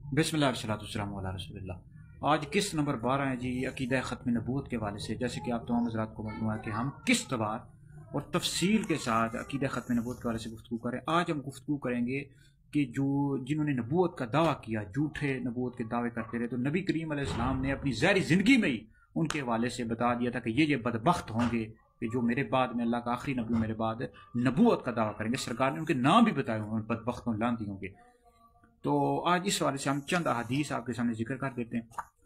بسم اللہ والصلاۃ والسلام علی رسول اللہ۔ آج قسط نمبر 12 ہے جی، عقیدہ ختم نبوت کے حوالے سے۔ جیسے کہ آپ تمام حضرات کو معلوم ہے کہ ہم قسط وار اور تفصیل کے ساتھ عقیدہ ختم نبوت کے حوالے سے گفتگو کریں۔ آج ہم گفتگو کریں گے کہ جنہوں نے نبوت کا دعویٰ کیا، جھوٹے نبوت کے دعوے کرتے رہے، تو نبی کریم علیہ السلام نے اپنی ظاہری زندگی میں ہی ان کے حوالے سے بتا دیا تھا کہ یہ بدبخت ہوں گے کہ جو میرے بعد میں اللہ کا آخری نبی میرے بعد نبوت کا دعویٰ کریں گے۔ سرکار نے ان کے نام بھی بتائے ہوئے ہیں، بدبختوں لعنتیوں کے۔ تو آج اس حوالے سے ہم چند احادیث آپ کے سامنے ذکر کر دیتے ہیں۔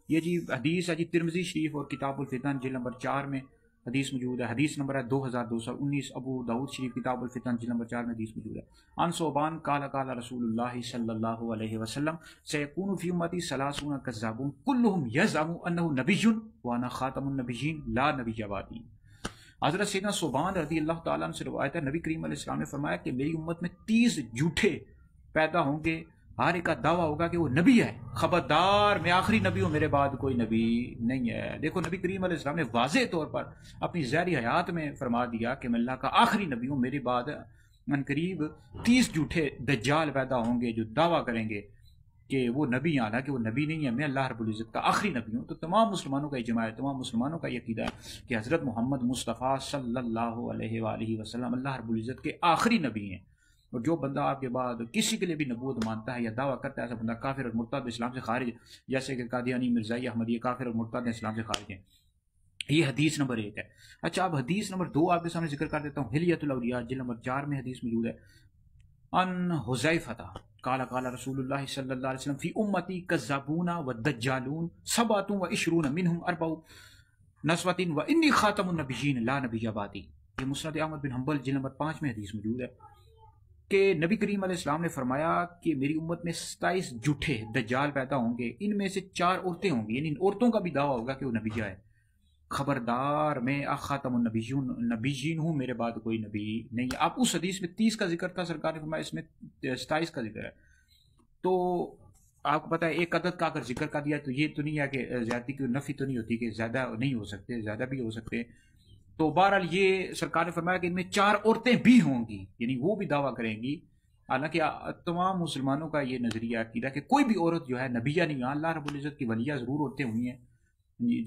یہ جی حدیث ہے جی ترمذی شریف اور کتاب الفتن جلد نمبر 4 میں حدیث موجود ہے۔ حدیث نمبر ہے 2219۔ ابو داؤد شریف کتاب الفتن جلد نمبر 4 میں حدیث موجود ہے۔ عن ثوبان قال قال رسول اللہ صلی اللہ علیہ وسلم سيكون في امتی 30 كذابون كلهم يزعم انه نبی وانا خاتم النبیین لا نبی بعدی۔ حضرت سیدنا ثوبان رضی اللہ تعالیٰ عنہ سے روایت ہے، نبی کریم علیہ السلام نے فرمایا کہ میری امت میں 30 جھوٹے پیدا ہوں گے، ہر ایک کا دعویٰ ہوگا کہ وہ نبی ہے، خبردار میں آخری نبی ہوں، میرے بعد کوئی نبی نہیں ہے۔ دیکھو نبی کریم علیہ السلام نے واضح طور پر اپنی ظاہری حیات میں فرما دیا کہ میں اللہ کا آخری نبی ہوں، میرے بعد ان قریب 30 جھوٹے دجال پیدا ہوں گے جو دعویٰ کریں گے کہ وہ نبی ہیں، حالانکہ وہ نبی نہیں ہے، میں اللہ رب العزت کا آخری نبی ہوں۔ تو تمام مسلمانوں کا اجماع ہے، تمام مسلمانوں کا یہ عقیدہ ہے کہ حضرت محمد مصطفیٰ صلی اللہ علیہ وآلہ وسلم اللہ رب العزت کے آخری نبی ہیں۔ اور جو بندہ آپ کے بعد کسی کے لیے بھی نبوت مانتا ہے یا دعویٰ کرتا ہے، ایسا بندہ کافر اور مرتد، اسلام سے خارج، جیسے کہ قادیانی، مرزائی، احمدی کافر اور مرتد اسلام سے خارج ہیں۔ یہ حدیث نمبر 1 ہے۔ اچھا اب حدیث نمبر 2 آپ کے سامنے ذکر کر دیتا ہوں۔ حلیۃ الاولیاء جلد نمبر 4 میں حدیث موجود ہے۔ ان حذیفہ قال قال رسول اللہ صلی اللہ علیہ وسلم فی امتی کذابون ودجالون 27 منهم 4 نسوۃ وانی خاتم النبیین لا نبی بعدی۔ یہ مسند احمد بن حنبل جلد نمبر 5 میں حدیث موجود ہے کہ نبی کریم علیہ السلام نے فرمایا کہ میری امت میں 27 جھوٹے دجال پیدا ہوں گے، ان میں سے 4 عورتیں ہوں گی، یعنی ان عورتوں کا بھی دعویٰ ہوگا کہ وہ نبی ہے، خبردار میں خاتم النبیین ہوں، میرے بعد کوئی نبی نہیں ہے۔ آپ اس حدیث میں 30 کا ذکر تھا، سرکار نے فرمایا اس میں 27 کا ذکر ہے۔ تو آپ کو پتہ ہے ایک عدد کا اگر ذکر کر دیا تو یہ تو نہیں ہے کہ زیادتی کی نفی تو نہیں ہوتی کہ زیادہ نہیں ہو سکتے، زیادہ بھی ہو سکتے۔ تو بہرحال یہ سرکار نے فرمایا کہ ان میں 4 عورتیں بھی ہوں گی، یعنی وہ بھی دعویٰ کریں گی۔ حالانکہ تمام مسلمانوں کا یہ نظریہ عقیدہ کہ کوئی بھی عورت جو ہے نبیہ نہیں ہے، اللہ رب العزت کی ولیہ ضرور عورتیں ہوئی ہیں،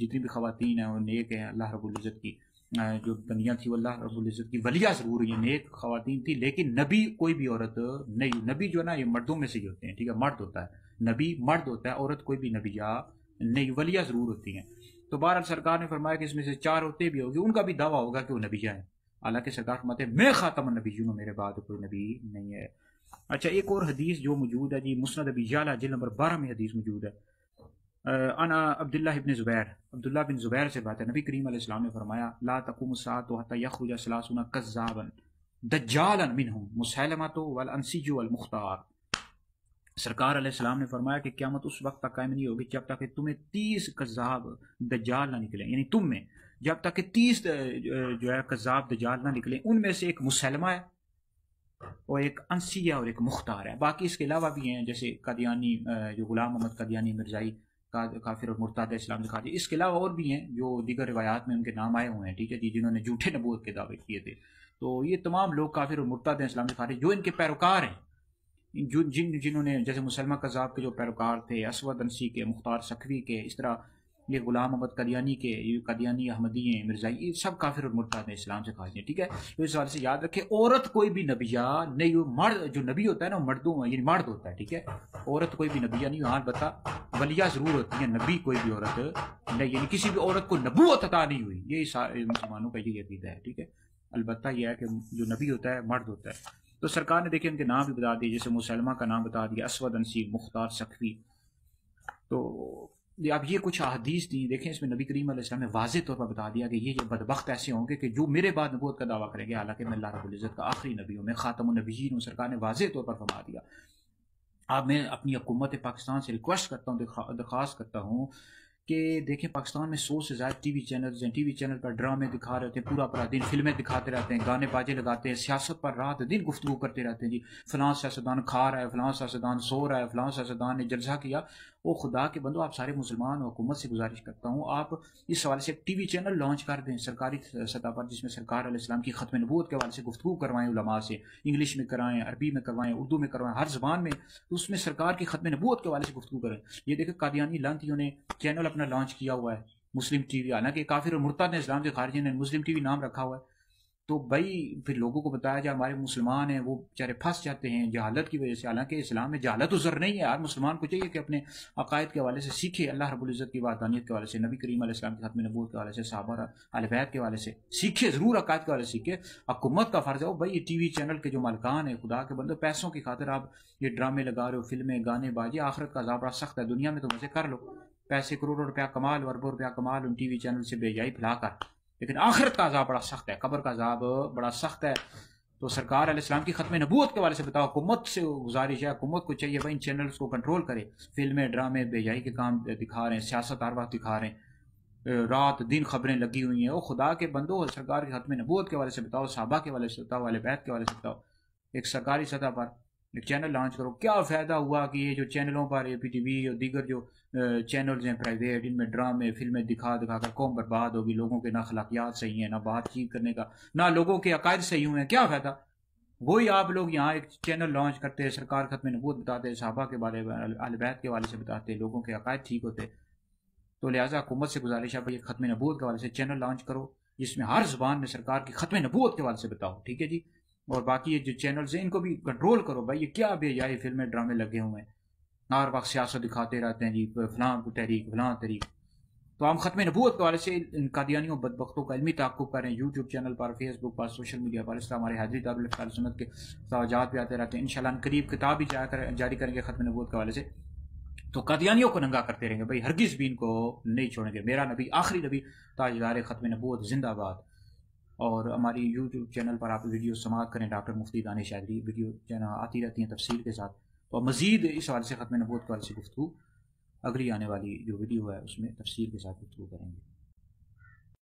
جتنی بھی خواتین ہیں وہ نیک ہیں، اللہ رب العزت کی جو بندیاں تھیں وہ اللہ رب العزت کی ولیہ ضرور ہوئی ہیں، نیک خواتین تھی، لیکن نبی کوئی بھی عورت نہیں۔ نبی جو ہے نا یہ مردوں میں سے ہی ہوتے ہیں، ٹھیک ہے، مرد ہوتا ہے نبی، مرد ہوتا ہے، عورت کوئی بھی نبیہ نہیں، ولیہ ضرور ہوتی ہیں۔ تو بہرحال سرکار نے فرمایا کہ اس میں سے 4 عورتیں بھی ہوگی، ان کا بھی دعویٰ ہوگا کہ وہ نبیہ ہیں، حالانکہ سرکار فرماتے ہیں میں خاتم النبیین ہوں، میرے بعد کوئی نبی نہیں ہے۔ اچھا ایک اور حدیث جو موجود ہے جی مسند ابی یعلا جلد نمبر 12 میں حدیث موجود ہے۔ انا عبداللہ بن زبیر، عبداللہ بن زبیر سے بات ہے، نبی کریم علیہ السلام نے فرمایا لا تقوم الساعة حتى يخرج 30 كذابا دجالا منهم مسیلمة والانسی والمختار۔ سرکار علیہ السلام نے فرمایا کہ قیامت اس وقت تک قائم نہیں ہوگی جب تک کہ تمہیں 30 کذاب دجال نہ نکلیں، یعنی تم میں جب تک کہ 30 جو ہے کذاب دجال نہ نکلیں، ان میں سے ایک مسلمہ ہے اور ایک انسی ہے اور ایک مختار ہے۔ باقی اس کے علاوہ بھی ہیں جیسے قادیانی، جو غلام محمد قادیانی، مرزائی کافر اور مرتد اسلام سے خارج۔ اس کے علاوہ اور بھی ہیں جو دیگر روایات میں ان کے نام آئے ہوئے ہیں، ٹھیک ہے جی، جنہوں نے جھوٹے نبوت کے دعوے کیے تھے۔ تو یہ تمام لوگ کافر اور مرتد اسلام سے خارج جو ان کے پیروکار ہیں، جنہوں نے جیسے مسلمہ کذاب کے جو پیروکار تھے، اسود انسی کے، مختار سکھوی کے، اس طرح یہ غلام محمد قادیانی کے، یہ قادیانی احمدی ہیں، مرزائی، یہ سب کافر اور مرتد اسلام سے خارج ہیں، ٹھیک ہے۔ تو اس حوالے سے یاد رکھے عورت کوئی بھی نبیہ نہیں، مرد جو نبی ہوتا ہے نا وہ مردوں یعنی مرد ہوتا ہے، ٹھیک ہے، عورت کوئی بھی نبیہ نہیں، ہاں البتہ ولیہ ضرور ہوتی ہیں، نبی کوئی بھی عورت نہیں، یعنی کسی بھی عورت کو نبوت عطا نہیں ہوئی، یہی سارے مسلمانوں کا یہ عقیدہ ہے، ٹھیک ہے۔ البتہ یہ ہے کہ جو نبی ہوتا ہے مرد ہوتا ہے۔ تو سرکار نے دیکھیں ان کے نام بھی بتا دیے، جیسے مسلمہ کا نام بتا دیا، اسود انسی، مختار سکھوی۔ تو اب یہ کچھ احادیث تھیں، دیکھیں اس میں نبی کریم علیہ السلام نے واضح طور پر بتا دیا کہ یہ بدبخت ایسے ہوں گے کہ جو میرے بعد نبوت کا دعویٰ کریں گے، حالانکہ میں اللہ رب العزت کا آخری نبی ہوں، میں خاتم النبیین ہوں، سرکار نے واضح طور پر فرما دیا۔ اب میں اپنی حکومت پاکستان سے ریکویسٹ کرتا ہوں، درخواست کرتا ہوں کہ دیکھیں پاکستان میں 100 سے زیادہ ٹی وی چینلز ہیں، ٹی وی چینل پر ڈرامے دکھا رہے ہوتے ہیں، پورا دن فلمیں دکھاتے رہتے ہیں، گانے باجے لگاتے ہیں، سیاست پر رات دن گفتگو کرتے رہتے ہیں جی، فلاں سیاستدان کھا رہا ہے، فلاں سیاستدان سو رہا ہے، فلاں سیاستدان نے جلسہ کیا۔ او خدا کے بندو، آپ سارے مسلمان و حکومت سے گزارش کرتا ہوں آپ اس حوالے سے ایک ٹی وی چینل لانچ کر دیں سرکاری سطح پر، جس میں سرکار علیہ السلام کی ختم نبوت کے حوالے سے گفتگو کروائیں علماء سے، انگلش میں کروائیں، عربی میں کروائیں، اردو میں کروائیں، ہر زبان میں، اس میں سرکار کی ختم نبوت کے حوالے سے گفتگو کریں۔ یہ دیکھیں قادیانی لانتیوں نے چینل اپنا لانچ کیا ہوا ہے مسلم ٹی وی، حالانکہ کافر اور مرتد نے اسلام سے خارجی نے مسلم ٹی وی نام رکھا ہوا ہے، تو بھائی پھر لوگوں کو بتایا جائے ہمارے مسلمان ہیں وہ بیچارے پھنس جاتے ہیں جہالت کی وجہ سے، حالانکہ اسلام میں جہالت عذر نہیں ہے، ہر مسلمان کو چاہیے کہ اپنے عقائد کے حوالے سے سیکھے، اللہ رب العزت کی وحدانیت کے حوالے سے، نبی کریم علیہ السلام کی ختم نبوت کے حوالے سے، صحابہ اہل بیت کے حوالے سے سیکھے، ضرور عقائد کے حوالے سے سیکھے۔ حکومت کا فرض ہے بھائی یہ ٹی وی چینل کے جو مالکان ہیں، خدا کے بندے پیسوں کی خاطر آپ یہ ڈرامے لگا رہے ہو، فلمیں گانے بازی، آخرت کا عذاب بڑا سخت ہے، دنیا میں تو مزے کر لو، پیسے کروڑوں روپیہ کمال، اربوں روپیہ کمال ان ٹی وی چینل سے بے جائی پھیلا کر، لیکن آخرت کا عذاب بڑا سخت ہے، قبر کا عذاب بڑا سخت ہے۔ تو سرکار علیہ السلام کی ختم نبوت کے حوالے سے بتاؤ، حکومت سے گزارش ہے، حکومت کو چاہیے بھائی ان چینلز کو کنٹرول کرے، فلمیں ڈرامے بے جائی کے کام دکھا رہے ہیں، سیاست ہر وقت دکھا رہے ہیں، رات دن خبریں لگی ہوئی ہیں، او خدا کے بندو سرکار کی ختم نبوت کے حوالے سے بتاؤ، صحابہ کے حوالے سے بتاؤ، اہل بیت کے حوالے سے بتاؤ، ایک سرکاری سطح پر ایک چینل لانچ کرو۔ کیا فائدہ ہوا کہ یہ جو چینلوں پر اے پی ٹی وی اور دیگر جو چینلز ہیں پرائیویٹ، ان میں ڈرامے فلمیں دکھا کر قوم برباد ہوگی، لوگوں کے نہ اخلاقیات صحیح ہیں، نہ بات چیت کرنے کا، نہ لوگوں کے عقائد صحیح ہوئے ہیں، کیا فائدہ؟ وہی آپ لوگ یہاں ایک چینل لانچ کرتے، سرکار ختم نبوت بتاتے، صحابہ کے بارے میں اہل بیت کے حوالے سے بتاتے، لوگوں کے عقائد ٹھیک ہوتے، تو لہٰذا حکومت سے گزارش ہے بھائی ختم نبوت کے حوالے سے چینل لانچ کرو، جس میں ہر زبان میں سرکار کی ختم نبوت کے حوالے سے بتاؤ، ٹھیک ہے جی۔ اور باقی یہ جو چینلز ہیں ان کو بھی کنٹرول کرو بھائی، یہ کیا بے جائی فلمیں ڈرامے لگے ہوئے ہیں، ہر وقت سیاست دکھاتے رہتے ہیں جی، فلاں تحریک فلاں تحریک۔ تو ہم ختم نبوت کے حوالے سے ان قادیانیوں بدبختوں کا علمی تعاقب کریں، یوٹیوب چینل پر، فیس بک پر، سوشل میڈیا پر، اس طرح ہمارے حاضری دارالافطار سنت کے توجہات بھی آتے رہتے ہیں، انشاءاللہ ان قریب کتاب بھی جاری کریں گے ختم نبوت کے حوالے سے، تو قادیانیوں کو ننگا کرتے رہیں گے بھائی، ہرگز بھی ان کو نہیں چھوڑیں گے، میرا نبی آخری نبی تاجدار ختم نبوت زندہ باد۔ اور ہماری یوٹیوب چینل پر آپ ویڈیو سماعت کریں، ڈاکٹر مفتی دانش چودھری ویڈیو چینل آتی رہتی ہیں تفصیل کے ساتھ، تو مزید اس حوالے سے ختم نبوت کے حوالے سے گفتگو اگلی آنے والی جو ویڈیو ہے اس میں تفصیل کے ساتھ گفتگو کریں گے۔